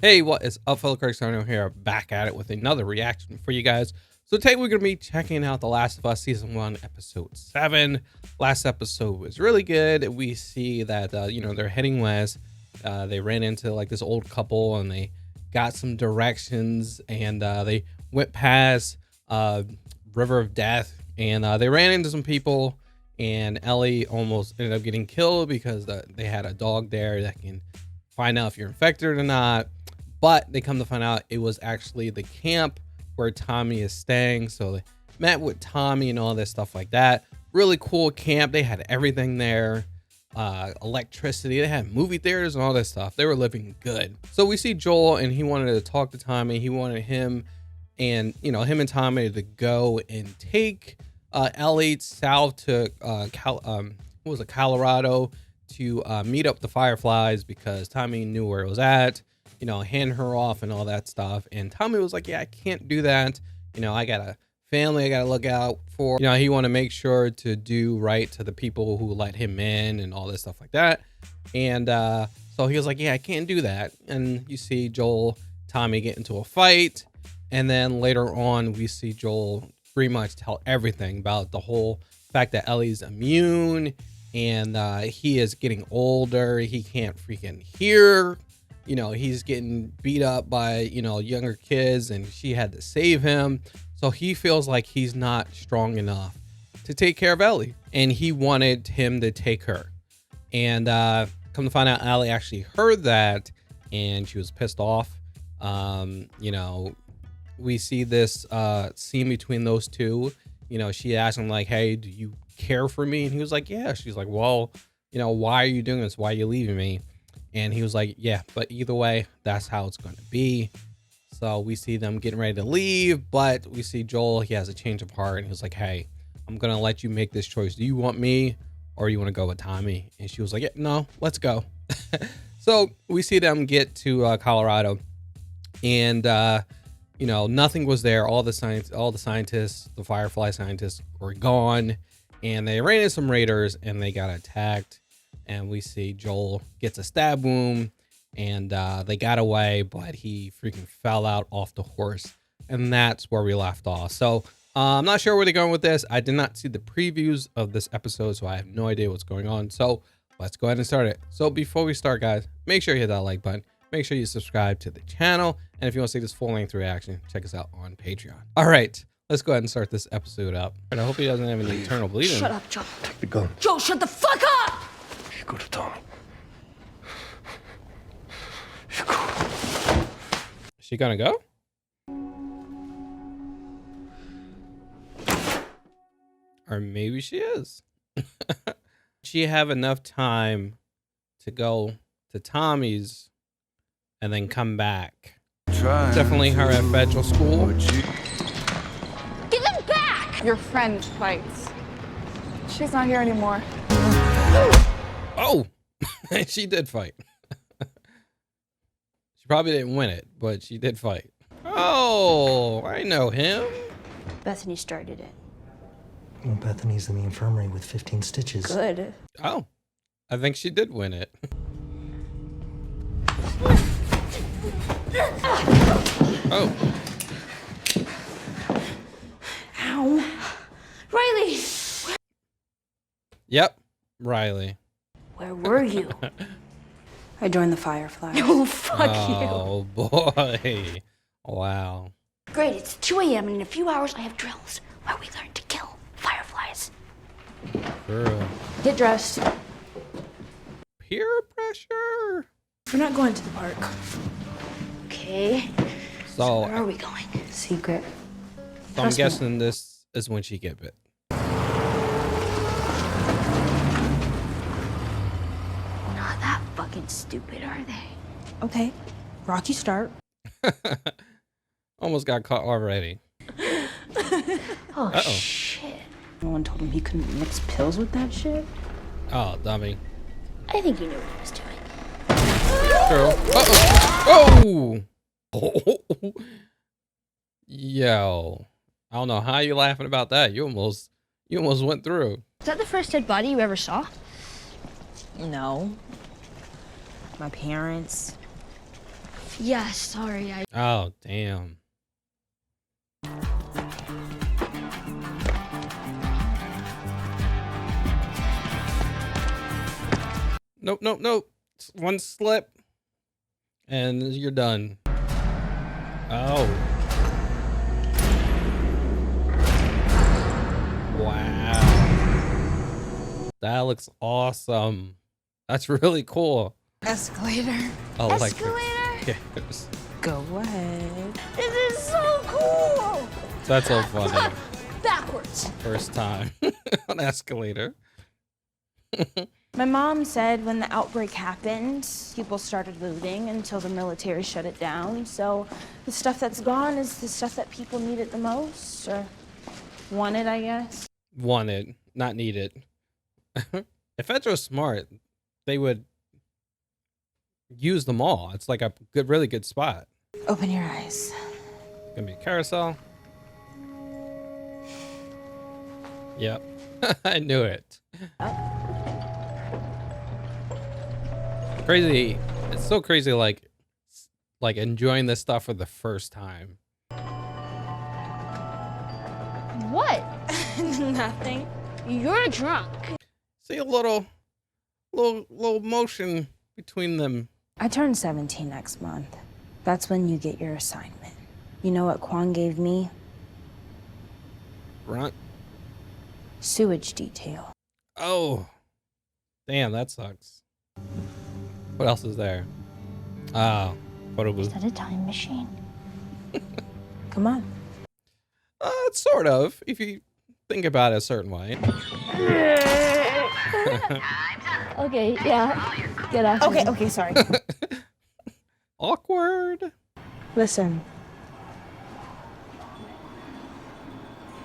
Hey, what is up, fellow critics? Carnival here, back at it with another reaction for you guys. So today we're going to be checking out The Last of Us Season 1, Episode 7. Last episode was really good. We see that, they're heading west. They ran into like this old couple and they got some directions and they went past River of Death and they ran into some people, and Ellie almost ended up getting killed because they had a dog there that can find out if you're infected or not. But they come to find out it was actually the camp where Tommy is staying. So they met with Tommy and all this stuff like that. Really cool camp. They had everything there. Electricity. They had movie theaters and all this stuff. They were living good. So we see Joel, and he wanted to talk to Tommy. He wanted him and Tommy to go and take Ellie south to Colorado to meet up the Fireflies, because Tommy knew where it was at. Hand her off and all that stuff. And Tommy was like, yeah, I can't do that. I got a family I got to look out for. He want to make sure to do right to the people who let him in and all this stuff like that. And so he was like, yeah, I can't do that. And you see Joel, Tommy get into a fight. And then later on, we see Joel pretty much tell everything about the whole fact that Ellie's immune and he is getting older. He can't freaking hear. He's getting beat up by, younger kids, and she had to save him. So he feels like he's not strong enough to take care of Ellie, and he wanted him to take her. And come to find out, Ellie actually heard that, and she was pissed off. We see this scene between those two. She asked him like, hey, do you care for me? And he was like, yeah. She's like, well, why are you doing this? Why are you leaving me? And he was like, yeah, but either way, that's how it's going to be. So we see them getting ready to leave, but we see Joel, he has a change of heart, and he was like, hey, I'm going to let you make this choice. Do you want me or you want to go with Tommy? And she was like, yeah, no, let's go. So we see them get to Colorado, and, nothing was there. All the scientists, the Firefly scientists were gone, and they ran into some raiders and they got attacked. And we see Joel gets a stab wound, and they got away, but he freaking fell out off the horse. And that's where we left off. So I'm not sure where they're going with this. I did not see the previews of this episode, so I have no idea what's going on. So let's go ahead and start it. So before we start, guys, make sure you hit that like button. Make sure you subscribe to the channel. And if you want to see this full-length reaction, check us out on Patreon. All right, let's go ahead and start this episode up. And I hope he doesn't have any eternal bleeding. Shut up, Joe. Take the gun. Joe, shut the fuck up! You go to Tommy. You go. Is she gonna go? Or maybe she is. She have enough time to go to Tommy's and then come back. Definitely her at federal school. Give him back! Your friend fights. She's not here anymore. Oh, she did fight. She probably didn't win it, but she did fight. Oh, I know him. Bethany started it. Well, Bethany's in the infirmary with 15 stitches. Good. Oh, I think she did win it. Oh. Ow. Riley! Yep, Riley. Where were you? I joined the Fireflies. Oh, fuck Oh, boy. Wow. you. Great, it's 2 a.m. and in a few hours I have drills where we learn to kill fireflies. Girl. Get dressed. Peer pressure. We're not going to the park. Okay. So Where are we going? Secret. I'm Trust me. guessing this is when she get bit. Not that fucking stupid, are they? Okay. Rocky start. Almost got caught already. Oh, Uh-oh. shit. No one told him he couldn't mix pills with that shit. Oh, dummy. I think he knew what he was doing. True. Uh-oh. Oh. Yo. I don't know how you laughing about that. You almost went through. Is that the first dead body you ever saw? No. My parents. Yeah, sorry. Oh, damn. Nope, nope, nope. One slip and you're done. Oh. Wow. That looks awesome. That's really cool. Escalator. Escalator? Yes. Go ahead. This is so cool! That's so funny. Backwards. First time on escalator. My mom said when the outbreak happened, people started looting until the military shut it down. So the stuff that's gone is the stuff that people needed the most, or wanted, I guess. Wanted, not needed. If Feds are smart, they would use them all. It's like a good, really good spot. Open your eyes. Gonna be a carousel. Yep. I knew it. Crazy. It's so crazy, like enjoying this stuff for the first time. What? Nothing. You're drunk. See a little motion between them. I turn 17 next month. That's when you get your assignment. You know what Kwan gave me? Grunt. Sewage detail. Oh, damn, that sucks. What else is there? Oh, photo booth. Is that a time machine? Come on. Sort of, if you think about it a certain way. Okay, yeah. Get off. Okay, sorry. Awkward. Listen,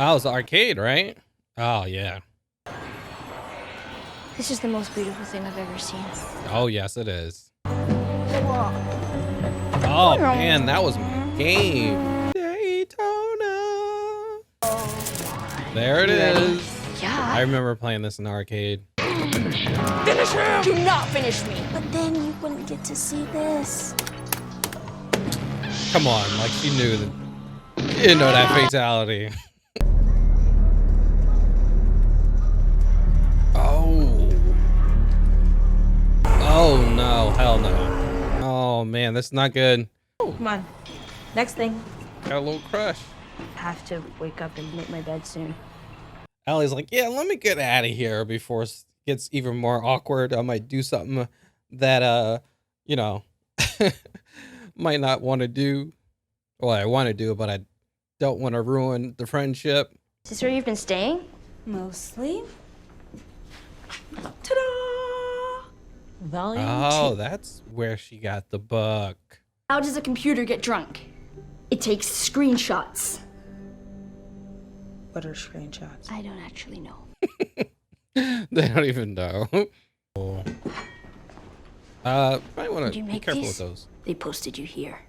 Oh, it's the arcade, right? Oh, yeah. This is the most beautiful thing I've ever seen. Oh, yes, it is. Oh, man, that was my game. Daytona. There it is. Yeah. I remember playing this in the arcade. Finish him! Do not finish me. but then you wouldn't get to see this. Come on, like she knew that. She didn't know that fatality. Oh. Oh no, hell no. Oh man, that's not good. Come on. Next thing. Got a little crush. Have to wake up and make my bed soon. Ellie's like, yeah, let me get out of here before it gets even more awkward. I might do something that, you know, might not want to do. Well, I want to do it, but I don't want to ruin the friendship. Is this where you've been staying? Mostly. Ta-da! Volume Oh, 2. that's where she got the book. How does a computer get drunk? It takes screenshots. What are screenshots? I don't actually know. They don't even know. Might want Did to you be make careful these? with those. They posted you here.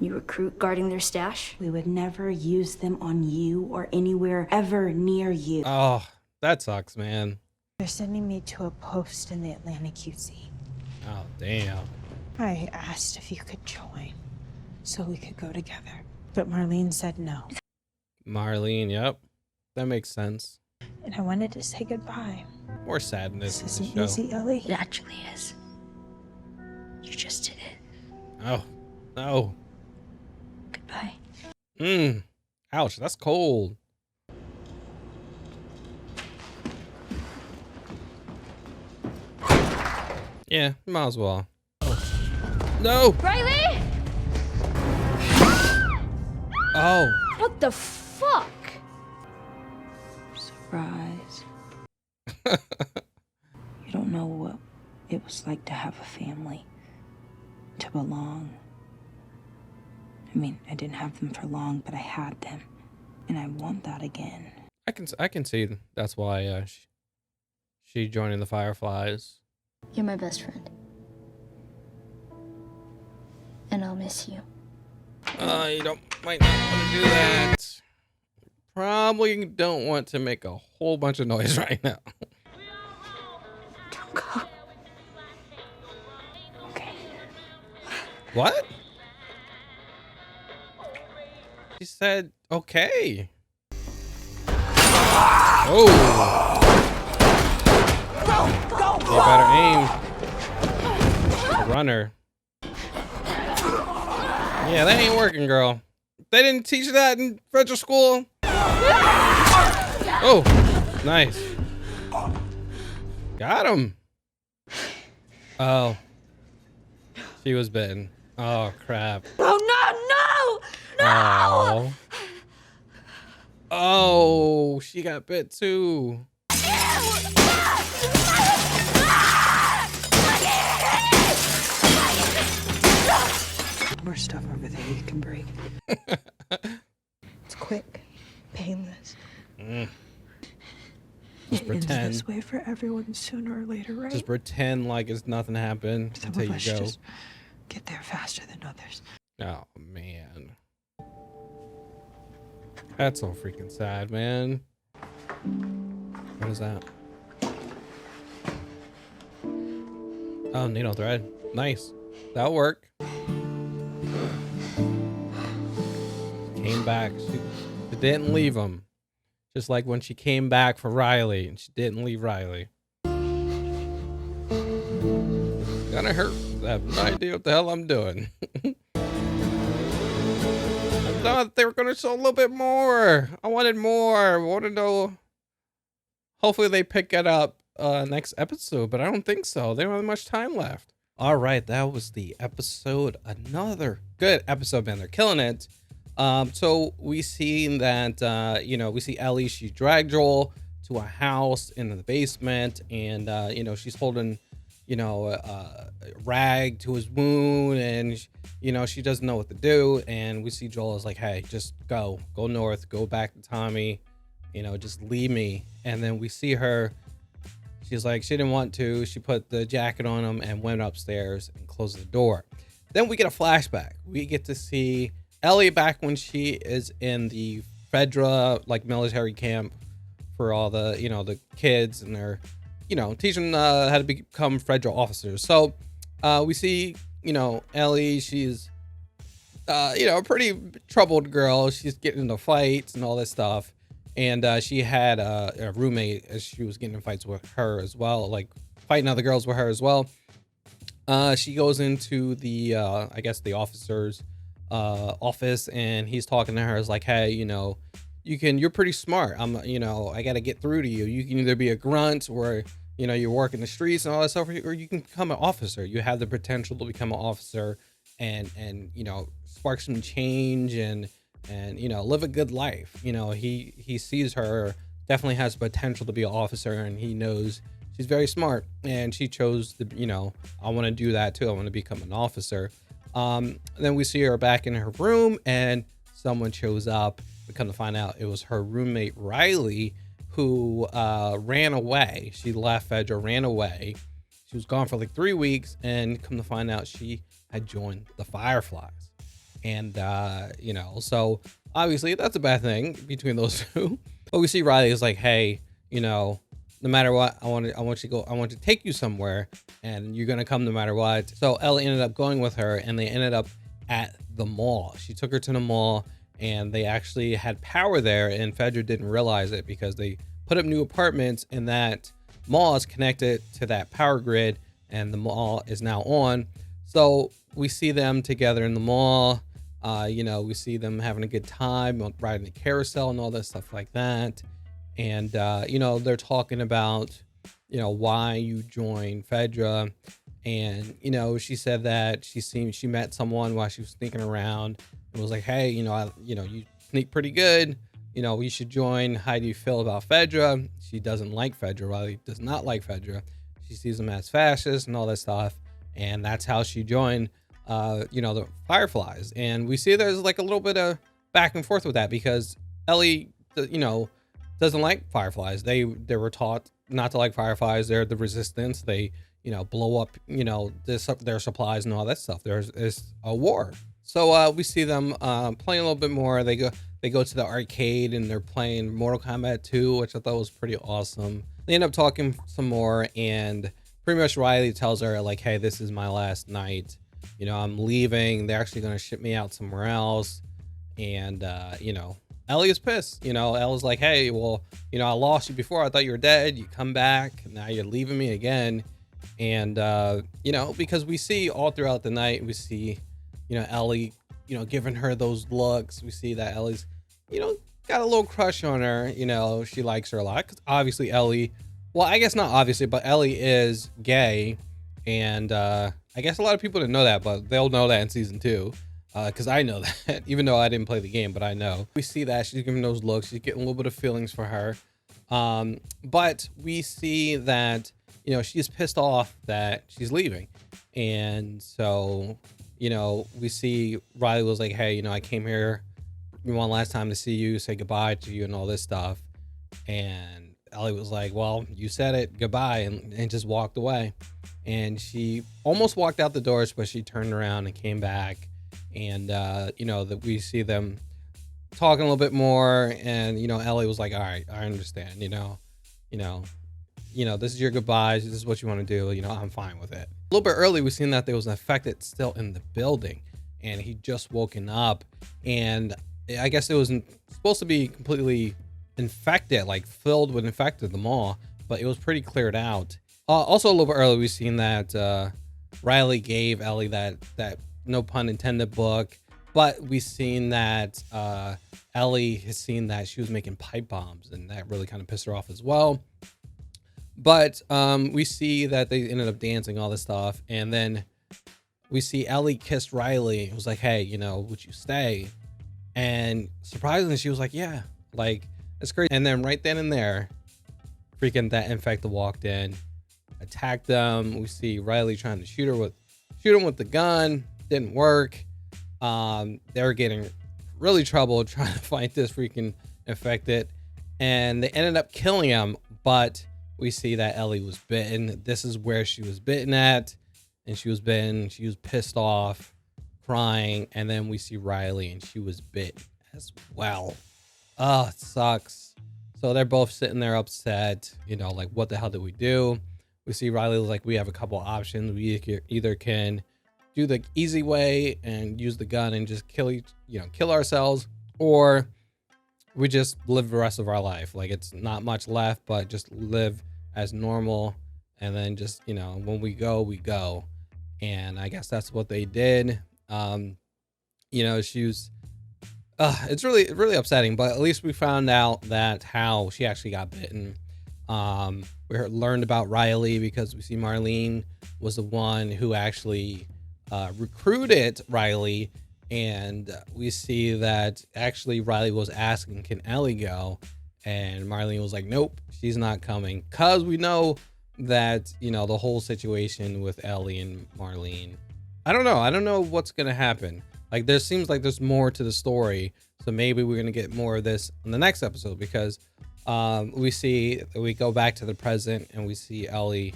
You recruit guarding their stash? We would never use them on you or anywhere ever near you. Oh, that sucks, man. They're sending me to a post in the Atlantic QC. Oh, damn. I asked if you could join so we could go together, but Marlene said no. Marlene, yep. That makes sense. And I wanted to say goodbye. More sadness This in isn't the show. easy, Ellie. It actually is. You just did it. Oh, no. Goodbye. Ouch, that's cold. Yeah, might as well. No! Riley! Oh. What the fuck? Surprise. You don't know what it was like to have a family, to belong. I mean, I didn't have them for long, but I had them, and I want that again. I can see that's why she joining the Fireflies. You're my best friend. And I'll miss you. You might not want to do that. Probably don't want to make a whole bunch of noise right now. Don't go. Okay. What? She said, okay. Oh. You better aim. Runner. Yeah, that ain't working, girl. They didn't teach that in federal school. Oh, nice. Got him. Oh. She was bitten. Oh, crap. Oh, no, no, no! Oh. Oh, she got bit too. More stuff over there you can break. It's quick, painless. Just It ends pretend. this way for everyone sooner or later, right? Just pretend like it's nothing happened Some until of you us go. just get there faster than others. Oh man, that's so freaking sad, man. What is that? Oh, needle thread. Nice. That'll work. Came back. She didn't leave him. Just like when she came back for Riley and she didn't leave Riley. Gonna hurt. I have no idea what the hell I'm doing. I thought they were gonna show a little bit more. I wanted more. I want to know. Hopefully they pick it up next episode, but I don't think so. They don't have much time left. All right, that was the episode. Another good episode, man. They're killing it. So we see that we see Ellie. She dragged Joel to a house in the basement, and she's holding a rag to his wound, and she doesn't know what to do. And we see Joel is like, hey, just go north, go back to Tommy, just leave me. And then we see her, she's like, she didn't want to, she put the jacket on him and went upstairs and closed the door. Then we get a flashback. We get to see Ellie back when she is in the Fedra military camp for all the the kids, and they're teaching how to become Fedra officers. So we see Ellie. She's a pretty troubled girl. She's getting into fights and all this stuff, and she had a roommate as she was getting in fights with her as well, like fighting other girls with her as well. She goes into the I guess the officer's office, and he's talking to her. Is like, hey, you're pretty smart. I got to get through to you. You can either be a grunt, or you work in the streets and all that stuff, or you can become an officer. You have the potential to become an officer, and spark some change, and live a good life. He sees her, definitely has potential to be an officer, and he knows she's very smart, and she chose to I want to do that too. I want to become an officer. Then we see her back in her room, and someone shows up. We come to find out it was her roommate Riley, who ran away. She left Fedra, ran away. She was gone for like 3 weeks, and come to find out she had joined the Fireflies. And so obviously that's a bad thing between those two. But we see Riley is like, hey, no matter what, I want to take you somewhere, and you're gonna come no matter what. So Ellie ended up going with her, and they ended up at the mall. She took her to the mall, and they actually had power there, and Fedra didn't realize it because they put up new apartments, and that mall is connected to that power grid, and the mall is now on. So we see them together in the mall. We see them having a good time, riding the carousel and all that stuff like that. And they're talking about why you joined Fedra, and she said that she met someone while she was sneaking around, and was like, hey, you sneak pretty good, you should join. How do you feel about Fedra? She doesn't like Fedra. Riley does not like Fedra. She sees them as fascists and all that stuff, and that's how she joined the Fireflies. And we see there's like a little bit of back and forth with that, because Ellie doesn't like Fireflies. They were taught not to like Fireflies. They're the resistance. They blow up their supplies and all that stuff. There's a war. So we see them playing a little bit more. They go to the arcade, and they're playing Mortal Kombat 2, which I thought was pretty awesome. They end up talking some more, and pretty much Riley tells her like, hey, this is my last night. I'm leaving. They're actually going to ship me out somewhere else. And Ellie is pissed. Ellie's like, hey, well, I lost you before. I thought you were dead. You come back. Now you're leaving me again. And because we see all throughout the night, we see Ellie giving her those looks. We see that Ellie's got a little crush on her. She likes her a lot, 'cause obviously Ellie, well, I guess not obviously, but Ellie is gay. And I guess a lot of people didn't know that, but they'll know that in season 2. Because I know that, even though I didn't play the game, but I know. We see that she's giving those looks. She's getting a little bit of feelings for her. But we see that, she's pissed off that she's leaving. And so, we see Riley was like, hey, I came here one last time to see you, say goodbye to you and all this stuff. And Ellie was like, well, you said it, goodbye, and just walked away. And she almost walked out the doors, but she turned around and came back. And that we see them talking a little bit more, and Ellie was like, all right, I understand, this is your goodbyes, this is what you want to do, I'm fine with it. A little bit early, we seen that there was an infected still in the building, and he just woken up, and I guess it wasn't supposed to be completely infected, like filled with infected, the mall, but it was pretty cleared out. Also a little bit early, we seen that Riley gave Ellie that no pun intended book, but we seen that Ellie has seen that she was making pipe bombs, and that really kind of pissed her off as well. But we see that they ended up dancing, all this stuff, and then we see Ellie kissed Riley. It was like, hey, would you stay? And surprisingly, she was like, yeah, like, that's great. And then right then and there, freaking that infected walked in, attacked them. We see Riley trying to shoot him with the gun. Didn't work. They were getting really trouble trying to fight this freaking infected, and they ended up killing him. But we see that Ellie was bitten. This is where she was bitten at, and she was bitten. She was pissed off, crying, and then we see Riley, and she was bit as well. Oh, it sucks. So they're both sitting there upset, like, what the hell did we do? We see Riley was like, we have a couple of options. We either can do the easy way and use the gun and just kill ourselves, or we just live the rest of our life. Like, it's not much left, but just live as normal. And then just, when we go, we go. And I guess that's what they did. She was, it's really, really upsetting, but at least we found out that how she actually got bitten. We learned about Riley because we see Marlene was the one who actually recruited Riley, and we see that actually Riley was asking, can Ellie go? And Marlene was like, nope, she's not coming, because we know that the whole situation with Ellie and Marlene, I don't know what's gonna happen. Like, there seems like there's more to the story, so maybe we're gonna get more of this in the next episode, because we go back to the present, and we see Ellie,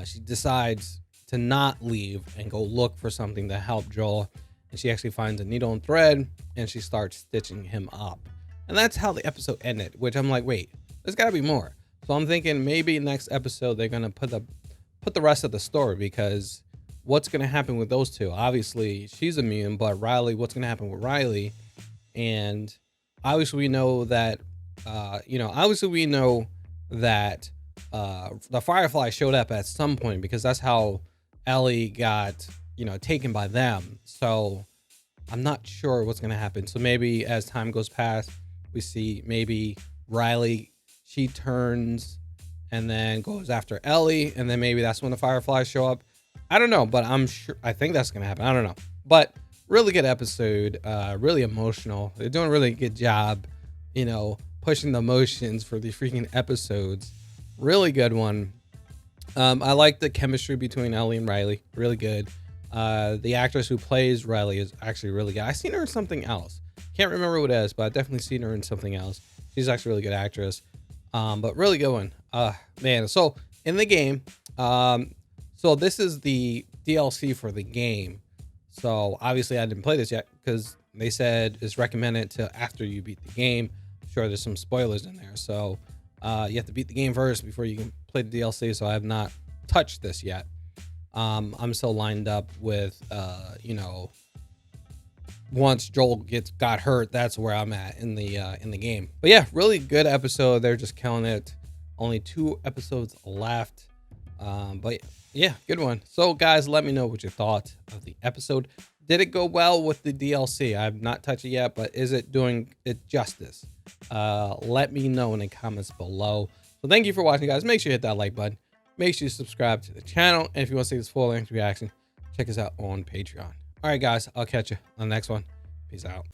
she decides to not leave and go look for something to help Joel. And she actually finds a needle and thread, and she starts stitching him up. And that's how the episode ended, which I'm like, wait, there's gotta be more. So I'm thinking maybe next episode, they're gonna put the rest of the story, because what's gonna happen with those two? Obviously she's immune, but Riley, what's gonna happen with Riley? And obviously we know that, the Firefly showed up at some point, because that's how Ellie got, taken by them. So I'm not sure what's going to happen. So maybe as time goes past, we see maybe Riley, she turns and then goes after Ellie. And then maybe that's when the Fireflies show up. I don't know, but I think that's going to happen. I don't know. But really good episode, really emotional. They're doing a really good job, pushing the emotions for the freaking episodes. Really good one. I like the chemistry between Ellie and Riley. Really good. The actress who plays Riley is actually really good. I've seen her in something else. Can't remember what it is, but I've definitely seen her in something else. She's actually a really good actress. But really good one. Man, so in the game, so this is the DLC for the game. So obviously I didn't play this yet, because they said it's recommended to after you beat the game. I'm sure there's some spoilers in there. So you have to beat the game first before you can play the DLC. So I have not touched this yet. I'm still lined up with once Joel got hurt, that's where I'm at in the game. But yeah, really good episode. They're just killing it. Only 2 episodes left. But yeah, good one. So guys, let me know what you thought of the episode. Did it go well with the DLC? I've not touched it yet, but is it doing it justice? Let me know in the comments below. So thank you for watching, guys. Make sure you hit that like button. Make sure you subscribe to the channel. And if you want to see this full-length reaction, check us out on Patreon. All right, guys, I'll catch you on the next one. Peace out.